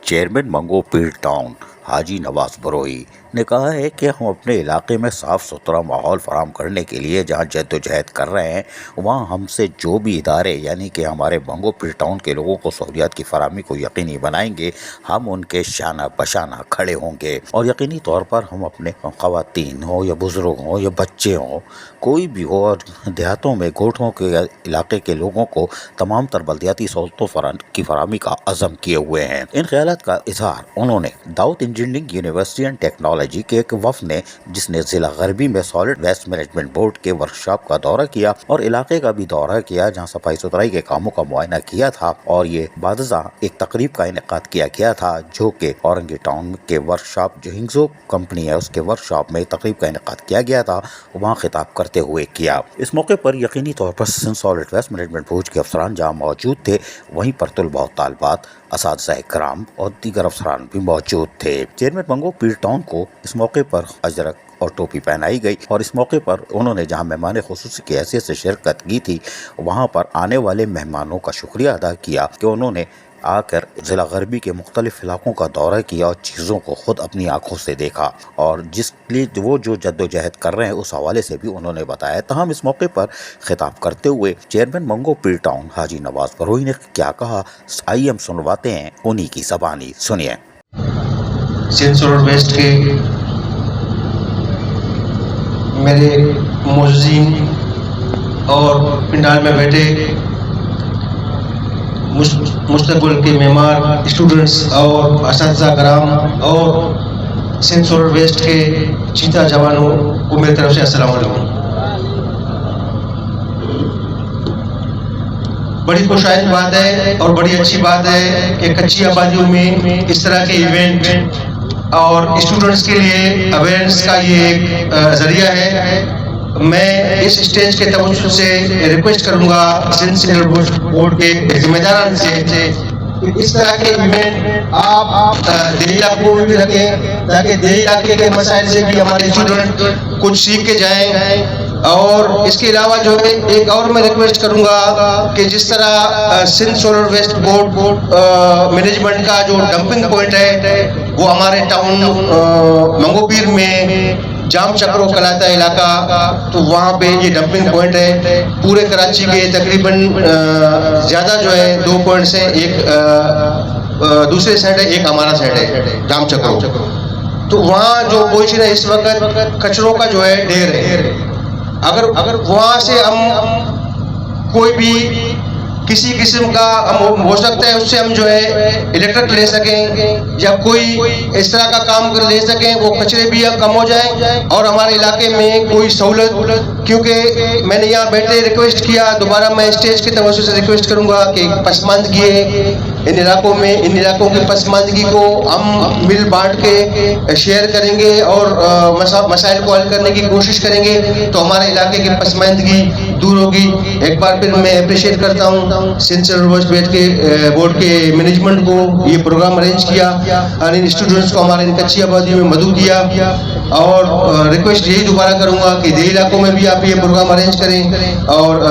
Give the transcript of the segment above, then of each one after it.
Chairman मंगो पीर town हाजी नवाज बरोई ने कहा है कि हम अपने इलाके में साफ़ सुथरा माहौल फराहम करने के लिए जहाँ जद्दोजहद कर रहे हैं, वहाँ हमसे जो भी इदारे यानी कि हमारे मंगो पीर टाउन के लोगों को सहूलियात की फराहमी को यकीनी बनाएंगे, हम उनके शाना बशाना खड़े होंगे। और यकीनी तौर पर हम अपने ख़वातीन हो या बुज़ुर्ग हों या बच्चे हों, कोई भी हो, और देहातों में गोठों के इलाके के लोगों को तमाम तर बल्दियाती सहूलतों की फराहमी का अज़म किए हुए हैं। इन ख्यालात का इजहार उन्होंने Dawood engineering university and technology के एक वफ़द ने, जिसने ज़िला गरबी में सॉलिड वेस्ट मैनेजमेंट बोर्ड के वर्कशॉप का दौरा किया और इलाके का भी दौरा किया, जहाँ सफाई सुथराई के कामों का मुआयना किया था। और ये बादजा एक तकरीब का इनेकाद किया गया था, जो कि औरंगी टाउन के वर्कशॉप, जो हिंगजो कंपनी है, उसके वर्कशॉप में तकरीब का इनेकाद किया गया था, वहाँ खिताब करते हुए किया। इस मौके पर यकीनी तौर पर सॉलिड वेस्ट मैनेजमेंट बोर्ड के अफसरान जहाँ मौजूद थे, वहीं पर तलबा और तालिबात, असातिज़ा इकराम और दीगर अफसरान भी मौजूद थे। चेयरमैन मंगो पीर टाउन को इस मौके पर अजरक और टोपी पहनाई गई और इस मौके पर उन्होंने जहां मेहमान खुसूसी की हैसियत से शिरकत की थी, वहां पर आने वाले मेहमानों का शुक्रिया अदा किया कि उन्होंने आकर ज़िला गरबी के मुख्तलिफ इलाकों का दौरा किया और चीज़ों को खुद अपनी आंखों से देखा, और जिसके वो जो जद्दोजहद कर रहे हैं उस हवाले से भी उन्होंने बताया। तमाम इस मौके पर खिताब करते हुए चेयरमैन मंगो पीर टाउन हाजी नवाज बरोई ने क्या कहा, आइए हम सुनवाते हैं उन्हीं की ज़बानी। सुनिए। सिंध सॉलिड वेस्ट के मेरे मौजूदीन और पिंडाल में बैठे मुस्तकबिल के मेहमान, स्टूडेंट्स और असातिज़ा कराम और सिंध सॉलिड वेस्ट के चीता जवानों को मेरी तरफ से अस्सलाम वालेकुम। बड़ी खुशाइन बात है और बड़ी अच्छी बात है कि कच्ची आबादियों में इस तरह के इवेंट और स्टूडेंट्स के लिए अवेयरनेस का ये एक जरिया है। मैं इस स्टेज के तवज्जुह से रिक्वेस्ट करूंगा सिंध सिविल बोर्ड के जिम्मेदारान से इस तरह के इवेंट आप देही इलाकों में भी रखें, ताकि देही इलाके के मसाइल से भी हमारे स्टूडेंट कुछ सीख के जाएं। और इसके अलावा जो है एक और मैं रिक्वेस्ट करूंगा कि जिस तरह Sindh solid waste board management का जो डंपिंग पॉइंट है वो हमारे टाउन मंगोपीर में जाम चक्रो कहलाता है इलाका, तो वहाँ पे ये डंपिंग पॉइंट है। पूरे कराची के तकरीबन ज़्यादा जो है 2 पॉइंट्स हैं, एक दूसरे साइड है, एक हमारा साइड है जाम चक्रो। तो वहाँ जो पोजीशन है इस वक्त कचरों का जो है ढेर है। अगर वहाँ से हम कोई भी किसी किस्म का हो सकता है उससे हम जो है इलेक्ट्रिक ले सकें या कोई इस तरह का काम कर ले सकें, वो कचरे भी कम हो जाए और हमारे इलाके में कोई सहूलत। क्योंकि मैंने यहाँ बैठे रिक्वेस्ट किया, दोबारा मैं स्टेज के तवज्जुह से रिक्वेस्ट करूँगा कि पसमानदगी है इन इलाकों में, इन इलाकों की पसमानदगी को हम मिल बांट के शेयर करेंगे और मसाइल को हल करने की कोशिश करेंगे, तो हमारे इलाके की पसमानदगी दूर होगी। एक बार फिर मैं अप्रिशिएट करता हूँ सिंध सॉलिड वेस्ट के बोर्ड के मैनेजमेंट को, ये प्रोग्राम अरेंज किया और इन स्टूडेंट्स को हमारे इन कच्ची आबादी में मदद दिया। और रिक्वेस्ट यही दोबारा करूँगा कि देही इलाकों में भी आप ये प्रोग्राम अरेंज करें और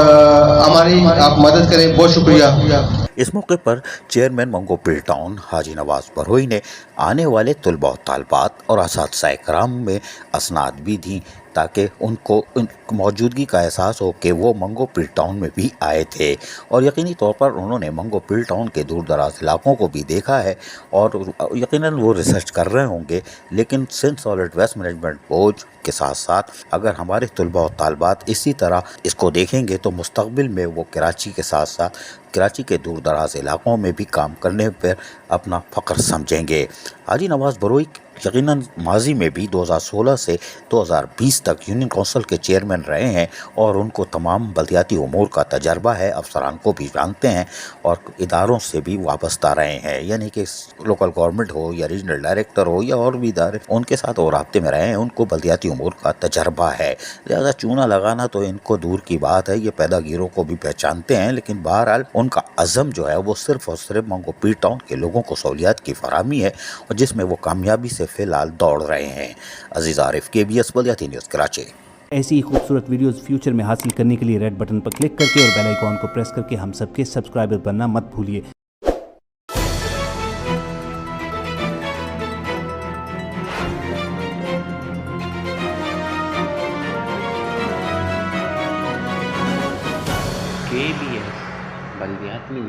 हमारी आप मदद करें। बहुत शुक्रिया। इस मौके पर चेयरमैन मंगो पीर टाउन हाजी नवाज बरोई ने आने वाले तलबा और तालिबात और असातिज़ा इकराम में असनाद भी दी, ताकि उनको मौजूदगी का एहसास हो कि वो मंगो पीर टाउन में भी आए थे। और यकीनी तौर पर उन्होंने मंगो पीर टाउन के दूर दराज इलाकों को भी देखा है और यकीनन वो रिसर्च कर रहे होंगे। लेकिन Sindh solid waste management board के साथ साथ अगर हमारे तलबा और तालिबात इसी तरह इसको देखेंगे, तो मुस्तक़बिल में वो कराची के साथ साथ कराची के दूर दराज इलाकों में भी काम करने पर अपना फ़ख्र समझेंगे। हाजी नवाज बरोई यकीनन माजी में भी 2016 से 2020 तक यूनियन काउंसिल के चेयरमैन रहे हैं और उनको तमाम बल्दियाती उमूर का तजर्बा है, अफसरान को भी जानते हैं और इदारों से भी वाबस्ता रहे हैं, यानी कि लोकल गवर्नमेंट हो या रीजनल डायरेक्टर हो या और भी इदारे, उनके साथ वो राब्ते में रहे हैं, उनको बल्दियाती उमूर का तजर्बा है। ज़्यादा चूना लगाना तो इनको दूर की बात है, ये पैदागिरों को भी पहचानते हैं, लेकिन बहरहाल उनका अज़म जो है वो सिर्फ़ और सिर्फ मंगो पीर टाउन के लोगों को सहूलियात की फराहमी है, और जिसमें वो कामयाबी से फ़िलहाल दौड़ रहे हैं। अजीज़ आरिफ, KBS बल्दियाती न्यूज़ कराची। ऐसी ही खूबसूरत वीडियोस फ्यूचर में हासिल करने के लिए रेड बटन पर क्लिक करके और बेल आइकॉन को प्रेस करके हम सबके सब्सक्राइबर बनना मत भूलिए। KBS बलदियाती